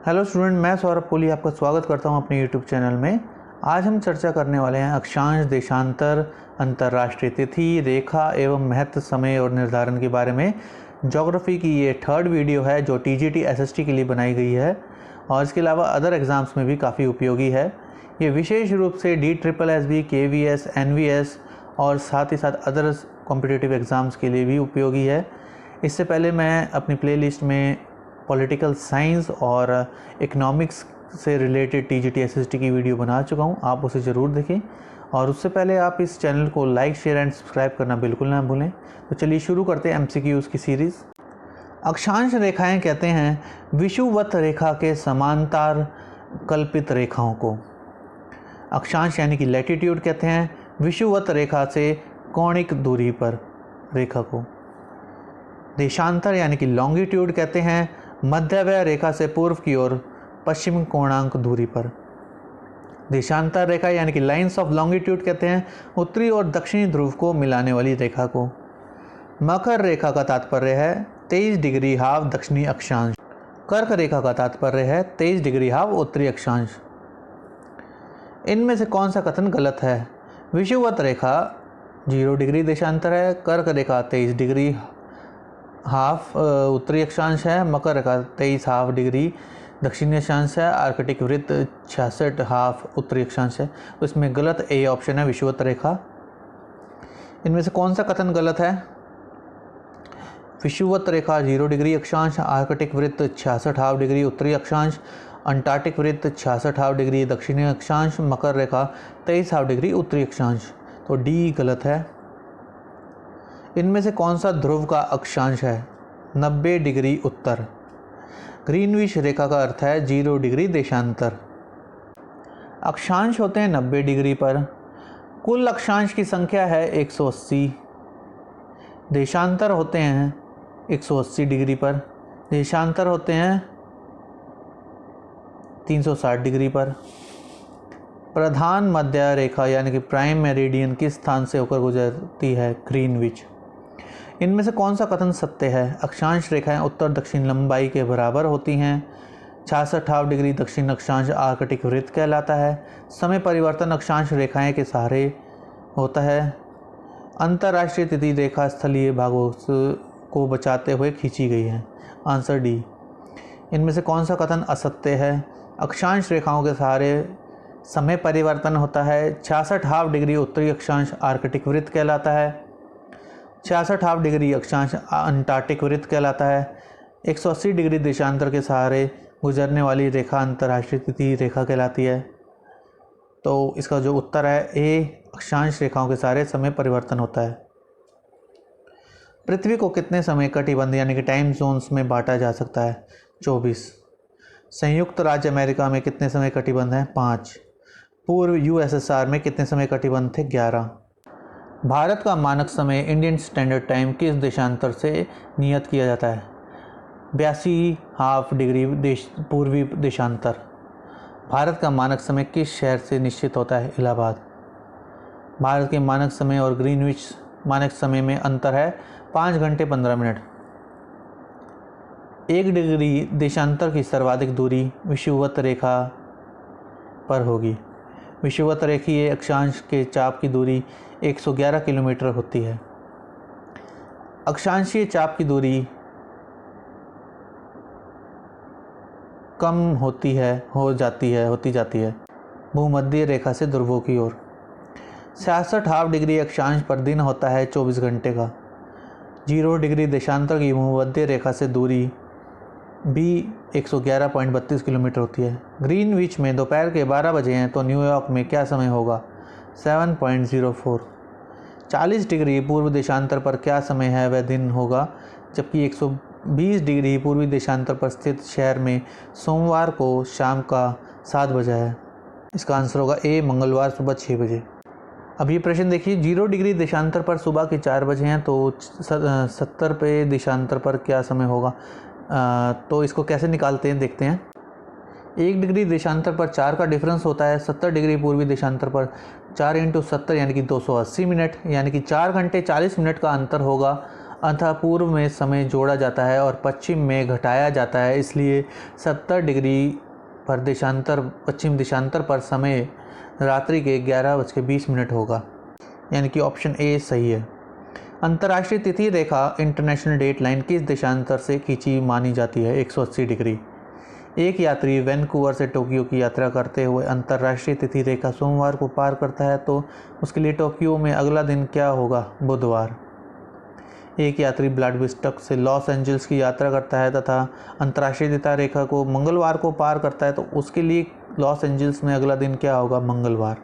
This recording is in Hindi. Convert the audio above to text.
हेलो स्टूडेंट, मैं सौरभ कोहली आपका स्वागत करता हूं अपने यूट्यूब चैनल में। आज हम चर्चा करने वाले हैं अक्षांश, देशांतर, अंतर्राष्ट्रीय तिथि, रेखा एवं महत्व, समय और निर्धारण के बारे में। ज्योग्राफी की ये थर्ड वीडियो है जो टीजीटी एसएसटी के लिए बनाई गई है और इसके अलावा अदर एग्ज़ाम्स में भी काफ़ी उपयोगी है। ये विशेष रूप से DSSB, KVS, NVS और साथ ही साथ अदर कॉम्पिटिटिव एग्ज़ाम्स के लिए भी उपयोगी है। इससे पहले मैं अपनी प्लेलिस्ट में पॉलिटिकल साइंस और इकोनॉमिक्स से रिलेटेड टीजीटी एसएसटी की वीडियो बना चुका हूँ, आप उसे ज़रूर देखें। और उससे पहले आप इस चैनल को लाइक, शेयर एंड सब्सक्राइब करना बिल्कुल ना भूलें। तो चलिए शुरू करते हैं MCQs की सीरीज़। अक्षांश रेखाएं कहते हैं विषुवत रेखा के समांतर कल्पित रेखाओं को। अक्षांश यानी कि लैटिट्यूड कहते हैं विषुवत रेखा से कोणिक दूरी पर रेखा को। देशांतर यानी कि लॉन्गिट्यूड कहते हैं मध्यव्यय रेखा से पूर्व की ओर पश्चिम कोणांक दूरी पर। देशांतर रेखा यानी कि लाइंस ऑफ लॉन्गिट्यूड कहते हैं उत्तरी और दक्षिणी ध्रुव को मिलाने वाली रेखा को। मकर रेखा का तात्पर्य है 23 डिग्री हाफ दक्षिणी अक्षांश। कर्क रेखा का तात्पर्य है 23 डिग्री हाफ उत्तरी अक्षांश। इनमें से कौन सा कथन गलत है? विषुवत रेखा 0 डिग्री देशांतर है, कर्क रेखा 23 डिग्री हाफ उत्तरी अक्षांश है, मकर रेखा 23 हाफ डिग्री दक्षिणी अक्षांश है, आर्कटिक वृत्त 66 हाफ उत्तरी अक्षांश है। तो इसमें गलत ए ऑप्शन है, विषुवत रेखा। इनमें से कौन सा कथन गलत है? विषुवत रेखा 0 डिग्री अक्षांश, आर्कटिक वृत्त 66 हाफ डिग्री उत्तरी अक्षांश, अंटार्कटिक वृत्त 66 हाफ डिग्री दक्षिणी अक्षांश, मकर रेखा 23 हाफ डिग्री उत्तरी अक्षांश। तो डी गलत है। इनमें से कौन सा ध्रुव का अक्षांश है? 90 डिग्री उत्तर। ग्रीनविच रेखा का अर्थ है 0 डिग्री देशांतर। अक्षांश होते हैं 90 डिग्री पर। कुल अक्षांश की संख्या है 180। देशांतर होते हैं 180 डिग्री पर। देशांतर होते हैं 360 डिग्री पर। प्रधान मध्य रेखा यानी कि प्राइम मेरिडियन किस स्थान से होकर गुजरती है? ग्रीनविच। इनमें से कौन सा कथन सत्य है? अक्षांश रेखाएं उत्तर दक्षिण लंबाई के बराबर होती हैं। 66 हाफ डिग्री दक्षिण अक्षांश आर्कटिक वृत्त कहलाता है। समय परिवर्तन अक्षांश रेखाएं के सहारे होता है। अंतर्राष्ट्रीय तिथि रेखा स्थलीय भागों को बचाते हुए खींची गई है। Answer D. इनमें से कौन सा कथन असत्य है? अक्षांश रेखाओं के सहारे समय परिवर्तन होता है। 66 हाफ डिग्री उत्तरी अक्षांश आर्कटिक वृत्त कहलाता है। 66 हाफ डिग्री अक्षांश अंटार्कटिक वृत्त कहलाता है। 180 डिग्री देशांतर के सहारे गुजरने वाली रेखा अंतर्राष्ट्रीय तिथि रेखा कहलाती है। तो इसका जो उत्तर है ए, अक्षांश रेखाओं के सहारे समय परिवर्तन होता है। पृथ्वी को कितने समय कटिबंध यानी कि टाइम जोन्स में बांटा जा सकता है? 24। संयुक्त राज्य अमेरिका में कितने समय कटिबंध हैं? 5। पूर्व USSR में कितने समय कटिबंध थे? 11। भारत का मानक समय इंडियन स्टैंडर्ड टाइम किस देशांतर से नियत किया जाता है? 82 हाफ डिग्री पूर्वी देशांतर। भारत का मानक समय किस शहर से निश्चित होता है? इलाहाबाद। भारत के मानक समय और ग्रीनविच मानक समय में अंतर है 5 घंटे 15 मिनट। 1 डिग्री देशांतर की सर्वाधिक दूरी विषुवत रेखा पर होगी। विषुवत रेखीय अक्षांश के चाप की दूरी 111 किलोमीटर होती है। अक्षांशीय चाप की दूरी कम होती जाती है भूमध्य रेखा से ध्रुवों की ओर। 66 हाफ डिग्री अक्षांश पर दिन होता है 24 घंटे का। 0 डिग्री देशांतर की भूमध्य रेखा से दूरी भी 111.32 किलोमीटर होती है। ग्रीनविच में दोपहर के 12 बजे हैं तो न्यूयॉर्क में क्या समय होगा? 7.04। 40 डिग्री पूर्व देशांतर पर क्या समय है? वह दिन होगा। जबकि 120 डिग्री पूर्वी देशांतर पर स्थित शहर में सोमवार को शाम का 7 बजे है। इसका आंसर होगा ए, मंगलवार सुबह 6 बजे। अब ये प्रश्न देखिए, 0 डिग्री देशांतर पर सुबह के 4 बजे हैं तो 70 पे देशांतर पर क्या समय होगा? तो इसको कैसे निकालते हैं देखते हैं। 1 डिग्री देशांतर पर 4 का डिफरेंस होता है। 70 डिग्री पूर्वी देशांतर पर 4 × 70 यानी कि 280 मिनट, यानी कि 4 घंटे 40 मिनट का अंतर होगा अतः पूर्व में समय जोड़ा जाता है और पश्चिम में घटाया जाता है, इसलिए 70 डिग्री पर पश्चिम देशांतर पर समय रात्रि के 11:20 होगा, यानी कि ऑप्शन ए सही है। अंतर्राष्ट्रीय तिथि रेखा इंटरनेशनल डेट लाइन किस देशांतर से खींची मानी जाती है? 180 डिग्री। एक यात्री वैंकूवर से टोक्यो की यात्रा करते हुए अंतर्राष्ट्रीय तिथि रेखा सोमवार को पार करता है तो उसके लिए टोक्यो में अगला दिन क्या होगा? बुधवार। एक यात्री व्लादिवोस्टोक से लॉस एंजल्स की यात्रा करता है तथा अंतर्राष्ट्रीय तिथि रेखा को मंगलवार को पार करता है तो उसके लिए लॉस एंजल्स में अगला दिन क्या होगा? मंगलवार।